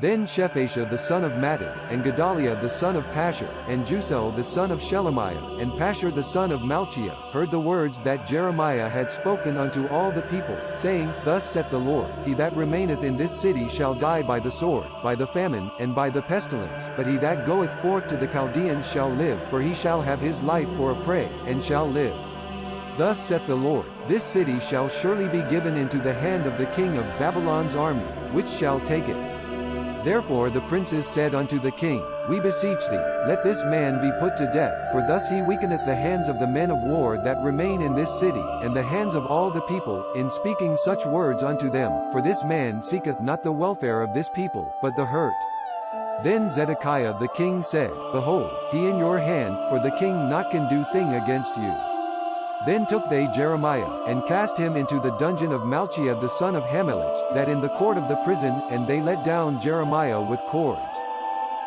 Then Shephatiah the son of Mattan, and Gedaliah the son of Pashur, and Jucal the son of Shelemiah, and Pashur the son of Malchiah, heard the words that Jeremiah had spoken unto all the people, saying, Thus saith the Lord, He that remaineth in this city shall die by the sword, by the famine, and by the pestilence, but he that goeth forth to the Chaldeans shall live, for he shall have his life for a prey, and shall live. Thus saith the Lord, This city shall surely be given into the hand of the king of Babylon's army, which shall take it. Therefore the princes said unto the king, We beseech thee, let this man be put to death, for thus he weakeneth the hands of the men of war that remain in this city, and the hands of all the people, in speaking such words unto them, for this man seeketh not the welfare of this people, but the hurt. Then Zedekiah the king said, Behold, he in your hand, for the king not can do thing against you. Then took they Jeremiah, and cast him into the dungeon of Malchiah the son of Hammelech, that in the court of the prison, and they let down Jeremiah with cords.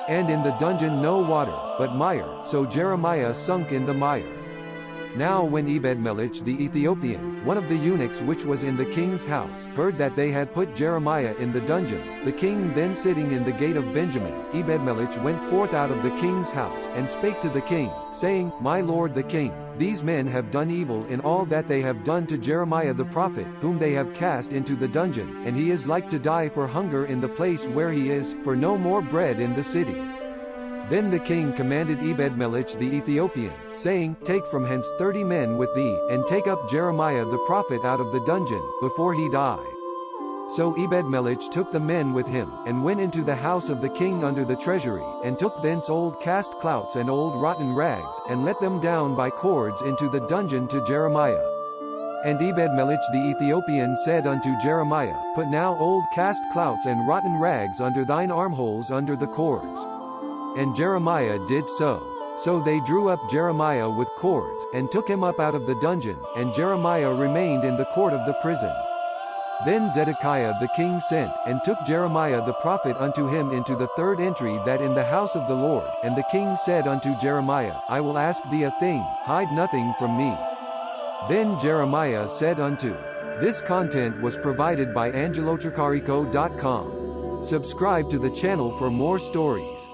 And in the dungeon no water, but mire, so Jeremiah sunk in the mire. Now when Ebedmelech the Ethiopian, one of the eunuchs which was in the king's house, heard that they had put Jeremiah in the dungeon, the king then sitting in the gate of Benjamin, Ebedmelech went forth out of the king's house, and spake to the king, saying, My lord the king, these men have done evil in all that they have done to Jeremiah the prophet, whom they have cast into the dungeon, and he is like to die for hunger in the place where he is, for no more bread in the city. Then the king commanded Ebedmelech the Ethiopian, saying, Take from hence 30 men with thee, and take up Jeremiah the prophet out of the dungeon, before he die. So Ebedmelech took the men with him, and went into the house of the king under the treasury, and took thence old cast clouts and old rotten rags, and let them down by cords into the dungeon to Jeremiah. And Ebedmelech the Ethiopian said unto Jeremiah, Put now old cast clouts and rotten rags under thine armholes under the cords. And Jeremiah did so. So they drew up Jeremiah with cords, and took him up out of the dungeon, and Jeremiah remained in the court of the prison. Then Zedekiah the king sent, and took Jeremiah the prophet unto him into the third entry that in the house of the Lord, and the king said unto Jeremiah, I will ask thee a thing, hide nothing from me. Then Jeremiah said unto. This content was provided by angelotricarico.com. Subscribe to the channel for more stories.